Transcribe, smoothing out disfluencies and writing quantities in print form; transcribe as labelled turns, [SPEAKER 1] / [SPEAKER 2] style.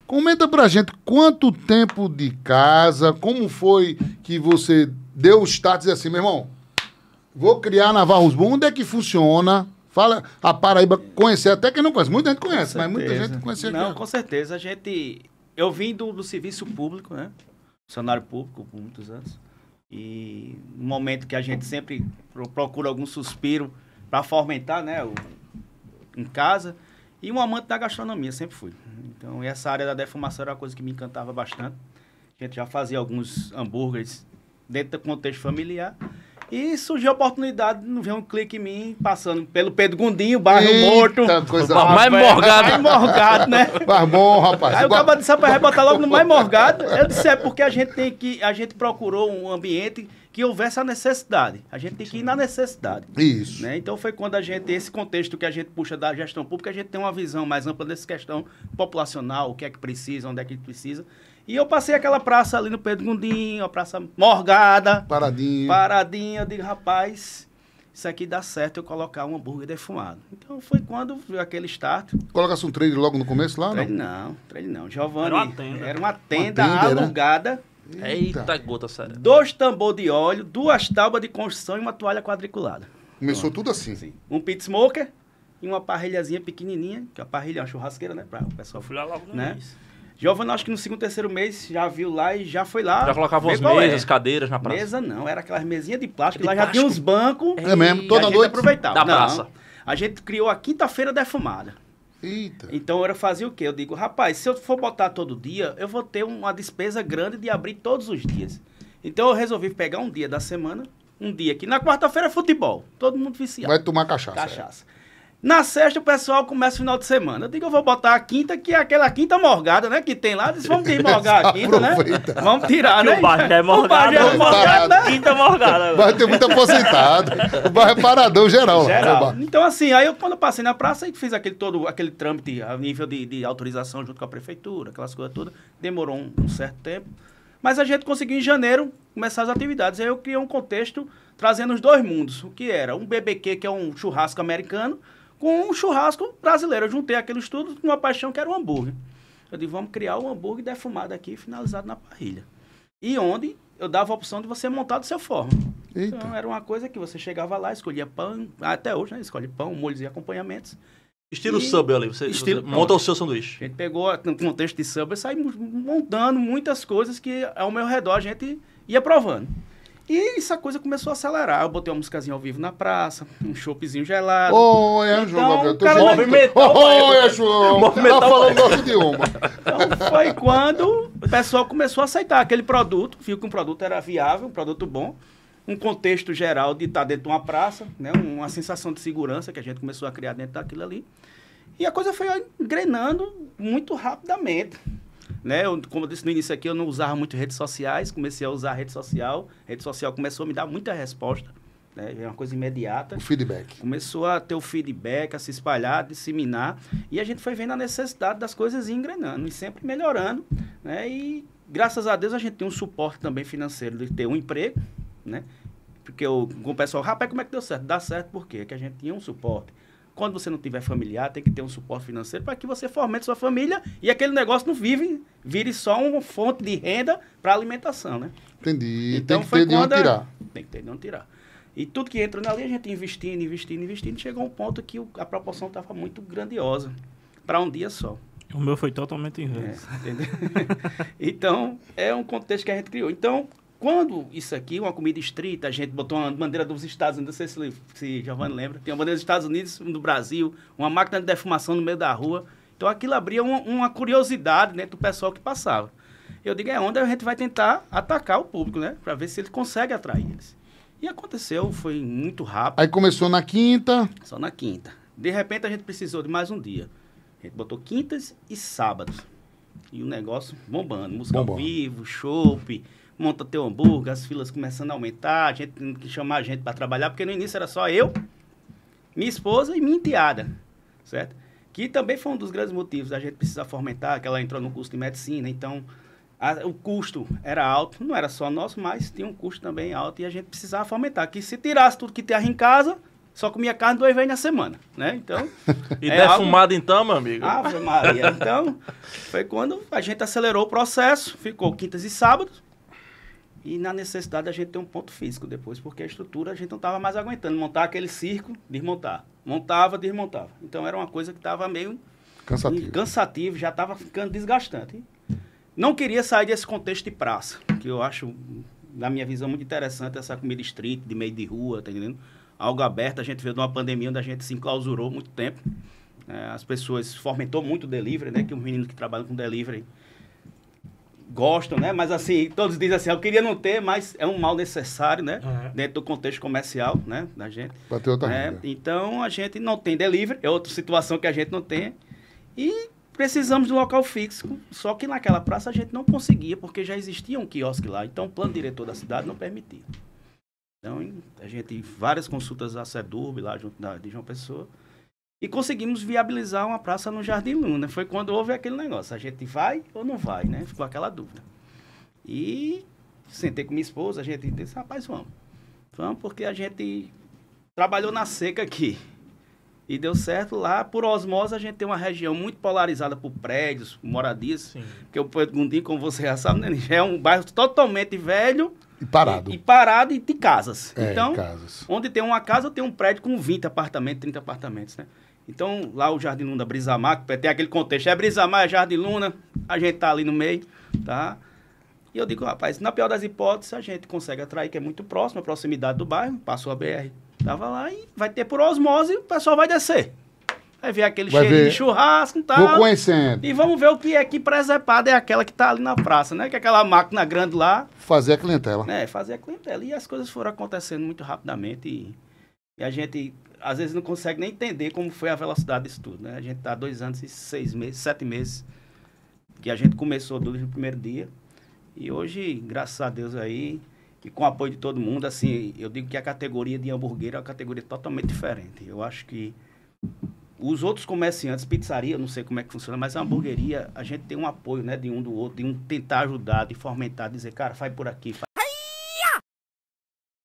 [SPEAKER 1] Comenta pra gente quanto tempo de casa, como foi que você deu o status assim, meu irmão, vou criar Navarros Bom, onde é que funciona? Fala, a Paraíba conhecer, até quem não conhece, muita gente conhece, mas muita gente conhece aqui.
[SPEAKER 2] Não, com certeza, eu vim do serviço público, né? Funcionário público por muitos anos. E no momento que a gente sempre procura algum suspiro para fomentar, né, em casa, e um amante da gastronomia, sempre fui. Então, essa área da defumação era uma coisa que me encantava bastante. A gente já fazia alguns hambúrgueres dentro do contexto familiar. E surgiu a oportunidade de ver um clique em mim, passando pelo Pedro Gondinho, bairro Morto.
[SPEAKER 1] Coisa
[SPEAKER 3] mais morgado.
[SPEAKER 2] Mais morgado, né?
[SPEAKER 1] Mas bom, rapaz.
[SPEAKER 2] Aí o cara disse para botar logo no mais morgado. Eu disse, porque a gente procurou um ambiente que houvesse a necessidade. A gente tem que ir na necessidade.
[SPEAKER 1] Isso.
[SPEAKER 2] Né? Então foi quando esse contexto que a gente puxa da gestão pública, a gente tem uma visão mais ampla dessa questão populacional, o que é que precisa, onde é que precisa. E eu passei aquela praça ali no Pedro Gondinho, a praça morgada. Paradinho. Eu digo, rapaz, isso aqui dá certo eu colocar um hambúrguer defumado. Então foi quando veio aquele start.
[SPEAKER 1] Colocasse um trailer logo no começo lá,
[SPEAKER 2] Trailer não. Giovanni,
[SPEAKER 3] Era uma tenda.
[SPEAKER 2] Alugada.
[SPEAKER 3] Eita, gota séria.
[SPEAKER 2] 2 tambor de óleo, 2 tábuas de construção e uma toalha quadriculada.
[SPEAKER 1] Começou tudo assim.
[SPEAKER 2] Sim. Um pit smoker e uma parrilhazinha pequenininha, que a parrilha é uma churrasqueira, né? Para o pessoal.
[SPEAKER 3] Fui lá logo no mês.
[SPEAKER 2] Giovanni, acho que no segundo, terceiro mês já viu lá e já foi lá.
[SPEAKER 3] Já colocava as mesas, cadeiras na praça.
[SPEAKER 2] Mesa não, era aquelas mesinhas de plástico. Lá já tinha uns bancos.
[SPEAKER 1] É mesmo, toda noite.
[SPEAKER 2] Aproveitava.
[SPEAKER 3] Da praça.
[SPEAKER 2] A gente criou a quinta-feira defumada.
[SPEAKER 1] Eita.
[SPEAKER 2] Então eu fazia o quê? Eu digo, rapaz, se eu for botar todo dia, eu vou ter uma despesa grande de abrir todos os dias. Então eu resolvi pegar um dia da semana, um dia que na quarta-feira é futebol. Todo mundo viciado.
[SPEAKER 1] Vai tomar cachaça.
[SPEAKER 2] Na sexta, o pessoal começa o final de semana. Eu digo, eu vou botar a quinta, que é aquela quinta morgada, né? Que tem lá. Disse, vamos desmorgar a quinta, né? Vamos tirar, né?
[SPEAKER 3] O bairro já é morgado.
[SPEAKER 2] O bairro já é morgado, né?
[SPEAKER 3] Quinta morgada.
[SPEAKER 1] Vai ter muito aposentado. O bairro é paradão geral.
[SPEAKER 2] Então, assim, aí quando eu passei na praça, fiz aquele trâmite a nível de autorização junto com a prefeitura, aquelas coisas todas. Demorou um certo tempo. Mas a gente conseguiu, em janeiro, começar as atividades. Aí eu criei um contexto trazendo os dois mundos. O que era? Um BBQ, que é um churrasco americano, com um churrasco brasileiro. Eu juntei aquele estudo com uma paixão que era o hambúrguer. Eu disse, vamos criar um hambúrguer defumado aqui, finalizado na parrilha. E onde eu dava a opção de você montar do seu forma.
[SPEAKER 1] Eita.
[SPEAKER 2] Então era uma coisa que você chegava lá, escolhia pão, até hoje, né? Escolhe pão, molhos e acompanhamentos.
[SPEAKER 3] Estilo Subway ali, você monta o seu sanduíche.
[SPEAKER 2] A gente pegou, no contexto de Subway, saímos montando muitas coisas que ao meu redor a gente ia provando. E essa coisa começou a acelerar. Eu botei uma musicazinha ao vivo na praça, um choppzinho gelado.
[SPEAKER 1] Movimentou. Tá falando nosso idioma.
[SPEAKER 2] Então foi quando o pessoal começou a aceitar aquele produto, viu que um produto era viável, um produto bom, um contexto geral de estar dentro de uma praça, né? Uma sensação de segurança que a gente começou a criar dentro daquilo ali. E a coisa foi engrenando muito rapidamente. Né? Como eu disse no início aqui, eu não usava muito redes sociais, comecei a usar rede social começou a me dar muita resposta, né? É uma coisa imediata.
[SPEAKER 1] O feedback.
[SPEAKER 2] Começou a ter o feedback, a se espalhar, a disseminar, e a gente foi vendo a necessidade das coisas engrenando, e sempre melhorando, né? E graças a Deus a gente tem um suporte também financeiro de ter um emprego, né? Porque com o pessoal, rapaz, como é que deu certo? Dá certo por quê? Porque a gente tinha um suporte. Quando você não tiver familiar, tem que ter um suporte financeiro para que você fomente sua família e aquele negócio não vire só uma fonte de renda para alimentação, né?
[SPEAKER 1] Entendi.
[SPEAKER 2] Então,
[SPEAKER 1] tem que ter de onde tirar.
[SPEAKER 2] Tem que ter de onde tirar. E tudo que entra ali, a gente investindo, chegou a um ponto que a proporção estava muito grandiosa para um dia só.
[SPEAKER 3] O meu foi totalmente inverso.
[SPEAKER 2] Entendeu? Então, é um contexto que a gente criou. Então, quando isso aqui, uma comida estrita, a gente botou uma bandeira dos Estados Unidos, não sei se Giovanni lembra, tem uma bandeira dos Estados Unidos, do Brasil, uma máquina de defumação no meio da rua. Então aquilo abria uma curiosidade dentro do pessoal que passava. Eu digo, é onde a gente vai tentar atacar o público, né? Para ver se ele consegue atrair eles. E aconteceu, foi muito rápido.
[SPEAKER 1] Aí começou na quinta.
[SPEAKER 2] Só na quinta. De repente a gente precisou de mais um dia. A gente botou quintas e sábados. E o negócio bombando. Música ao vivo, chopp, monta teu hambúrguer, as filas começando a aumentar, a gente tendo que chamar a gente para trabalhar, porque no início era só eu, minha esposa e minha enteada, certo? Que também foi um dos grandes motivos da gente precisar fomentar, que ela entrou no curso de medicina, então o custo era alto, não era só nosso, mas tinha um custo também alto e a gente precisava fomentar, que se tirasse tudo que tem em casa, só comia carne 2 vezes na semana, né? Então...
[SPEAKER 3] E defumado então, meu amigo?
[SPEAKER 2] Ave Maria. Então, foi quando a gente acelerou o processo, ficou quintas e sábados, e na necessidade a gente ter um ponto físico depois, porque a estrutura a gente não estava mais aguentando. Montar aquele circo, desmontar. Montava, desmontava. Então era uma coisa que estava meio... Cansativo, já estava ficando desgastante. Não queria sair desse contexto de praça, que eu acho, na minha visão, muito interessante, essa comida street, de meio de rua, tá entendendo? Algo aberto, a gente veio de uma pandemia onde a gente se enclausurou muito tempo. As pessoas fomentou muito o delivery, né? Que os meninos que trabalham com delivery gostam, né? Mas assim, todos dizem assim, eu queria não ter, mas é um mal necessário, né? Dentro do contexto comercial, né? Da gente.
[SPEAKER 1] Pra ter outra renda.
[SPEAKER 2] Então, a gente não tem delivery, é outra situação que a gente não tem. E precisamos de um local fixo, só que naquela praça a gente não conseguia, porque já existia um quiosque lá, então o plano diretor da cidade não permitia. Então, a gente, várias consultas à SEDURB lá junto de João Pessoa, e conseguimos viabilizar uma praça no Jardim Luna. Foi quando houve aquele negócio, a gente vai ou não vai, né? Ficou aquela dúvida. E sentei com minha esposa, a gente disse, rapaz, vamos. Vamos porque a gente trabalhou na seca aqui. E deu certo lá, por osmose, a gente tem uma região muito polarizada por prédios, moradias. Sim. Que o Pedro Gondim, como você já sabe, né, é um bairro totalmente velho.
[SPEAKER 1] E parado.
[SPEAKER 2] E parado e de casas.
[SPEAKER 1] Então,
[SPEAKER 2] casas. Onde tem uma casa, tem um prédio com 20 apartamentos, 30 apartamentos, né? Então, lá o Jardim Luna, Brisamar, que tem aquele contexto, é Brisamar, é Jardim Luna, a gente tá ali no meio, tá? E eu digo, rapaz, na pior das hipóteses, a gente consegue atrair, que é muito próximo, a proximidade do bairro, passou a BR. Tava lá e vai ter por osmose e o pessoal vai descer. Vai ver aquele cheiro de churrasco e tal.
[SPEAKER 1] Vou conhecendo.
[SPEAKER 2] E vamos ver o que é que presepada é aquela que tá ali na praça, né? Que é aquela máquina grande lá.
[SPEAKER 1] Fazer a clientela.
[SPEAKER 2] Fazer a clientela. E as coisas foram acontecendo muito rapidamente e a gente, às vezes, não consegue nem entender como foi a velocidade disso tudo, né? A gente tá 2 anos e 6 meses, 7 meses que a gente começou desde o primeiro dia. E hoje, graças a Deus aí... E com o apoio de todo mundo, assim, eu digo que a categoria de hamburgueira é uma categoria totalmente diferente. Eu acho que os outros comerciantes, pizzaria, eu não sei como é que funciona, mas a hamburgueria, a gente tem um apoio, né, de um do outro, de um tentar ajudar, de fomentar, dizer, cara, faz por aqui,